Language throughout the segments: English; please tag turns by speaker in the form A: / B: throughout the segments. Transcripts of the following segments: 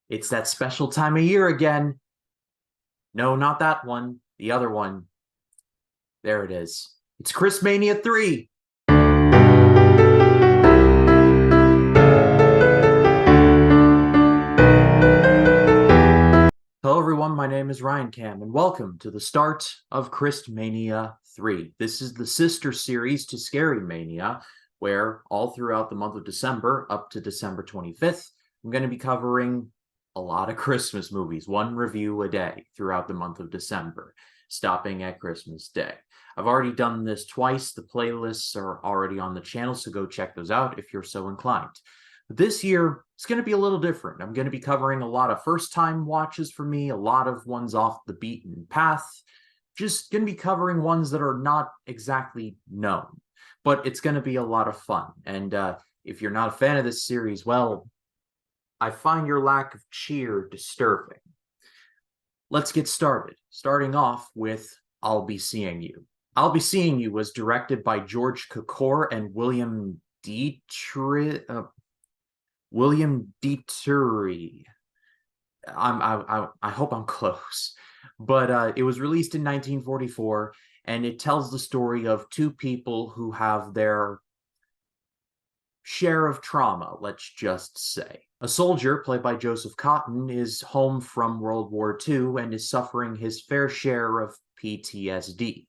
A: It's that special time of year again. No, not that one. The other one. There it is. It's Christmania 3. Hello, everyone. My name is Ryan Cam, and welcome to the start of Christmania 3. This is the sister series to Scary Mania, where all throughout the month of December, up to December 25th, I'm going to be covering a lot of Christmas movies, one review a day throughout the month of December, stopping at Christmas Day. I've already done this twice. The playlists are already on the channel, so go check those out if you're so inclined. But this year, it's going to be a little different. I'm going to be covering a lot of first-time watches for me, a lot of ones off the beaten path, just going to be covering ones that are not exactly known. But it's going to be a lot of fun. And if you're not a fan of this series, well, I find your lack of cheer disturbing. Let's get started. Starting off with I'll Be Seeing You. I'll Be Seeing You was directed by George Cukor and William Dietrich. William Dietrich. I hope I'm close. But it was released in 1944, and it tells the story of two people who have their share of trauma, let's just say. A soldier, played by Joseph Cotton, is home from World War II and is suffering his fair share of PTSD.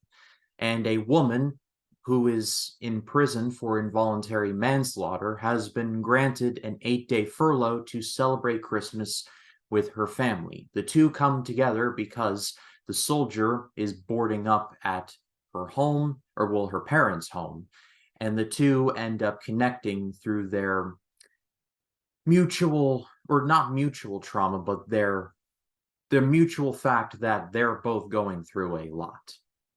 A: And a woman who is in prison for involuntary manslaughter has been granted an 8-day furlough to celebrate Christmas with her family. The two come together because the soldier is boarding up at her home, or well, her parents' home, and the two end up connecting through their mutual, or not mutual trauma, but their mutual fact that they're both going through a lot.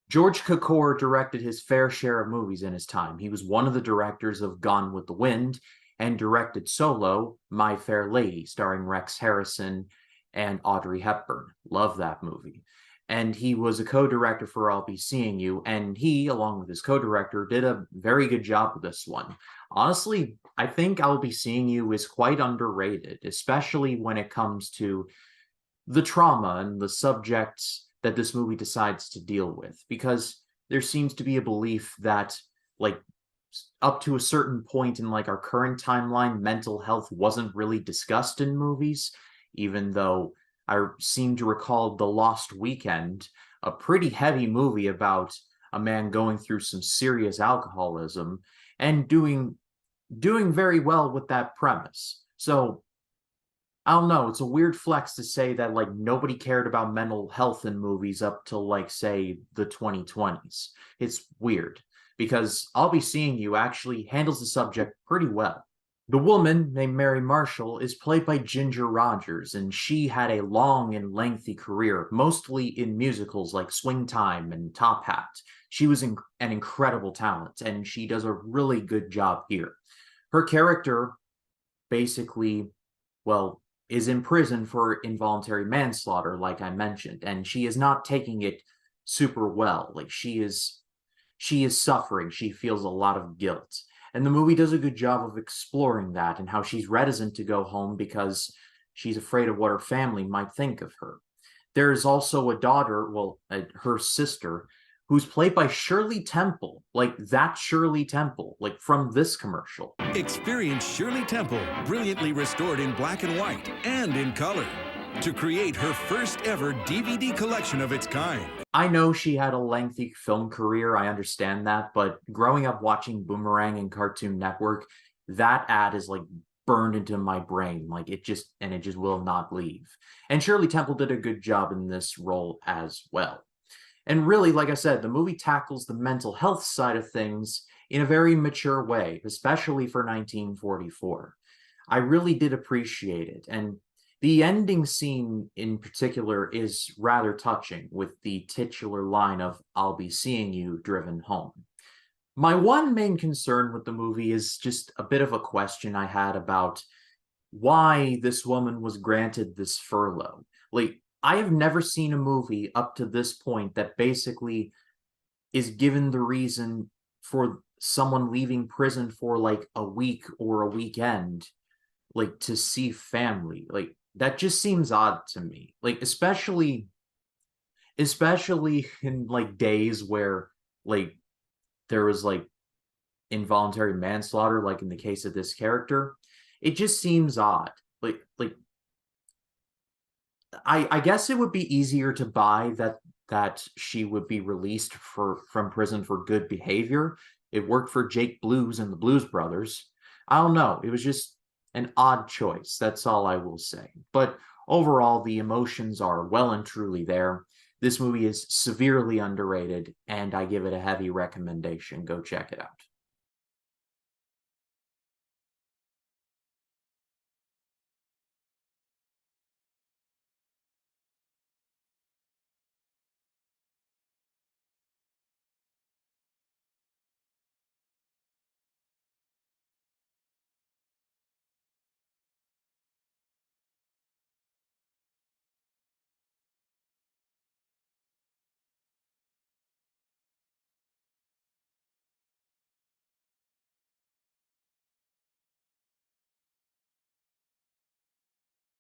A: George Cukor directed his fair share of movies in his time. He was one of the directors of Gone with the Wind and directed solo My Fair Lady, starring Rex Harrison and Audrey Hepburn. Love that movie. And he was a co-director for I'll Be Seeing You, and he, along with his co-director, did a very good job with this one. Honestly, I think I'll Be Seeing You is quite underrated, especially when it comes to the trauma and the subjects that this movie decides to deal with, because there seems to be a belief that, like, up to a certain point in, like, our current timeline, mental health wasn't really discussed in movies, even though I seem to recall The Lost Weekend, a pretty heavy movie about a man going through some serious alcoholism and doing very well with that premise. So I don't know, it's a weird flex to say that, like, nobody cared about mental health in movies up till, like, say, the 2020s. It's weird, because I'll Be Seeing You actually handles the subject pretty well. The woman, named Mary Marshall, is played by Ginger Rogers, and she had a long and lengthy career, mostly in musicals like Swing Time and Top Hat. She was an incredible talent, and she does a really good job here. Her character basically, well, is in prison for involuntary manslaughter, like I mentioned, and she is not taking it super well. Like, she is suffering. She feels a lot of guilt. And the movie does a good job of exploring that and how she's reticent to go home because she's afraid of what her family might think of her. There is also a daughter, well, her sister, who's played by Shirley Temple, like that Shirley Temple, like from this commercial.
B: Experience Shirley Temple, brilliantly restored in black and white and in color, to create her first ever DVD collection of its kind.
A: I know she had a lengthy film career, I understand that, but growing up watching Boomerang and Cartoon Network, that ad is, like, burned into my brain. Like, it just will not leave. And Shirley Temple did a good job in this role as well. And really, like I said, the movie tackles the mental health side of things in a very mature way, especially for 1944. I really did appreciate it, and the ending scene in particular is rather touching, with the titular line of "I'll be seeing you" driven home. My one main concern with the movie is just a bit of a question I had about why this woman was granted this furlough. Like, I have never seen a movie up to this point that basically is given the reason for someone leaving prison for, like, a week or a weekend, like, to see family. Like, That just seems odd to me. Like, especially in like days where like there was like involuntary manslaughter, like in the case of this character. It just seems odd. Like I guess it would be easier to buy that she would be released from prison for good behavior. It worked for Jake Blues and the Blues Brothers. I don't know. It was just an odd choice. That's all I will say. But overall, the emotions are well and truly there. This movie is severely underrated, and I give it a heavy recommendation. Go check it out.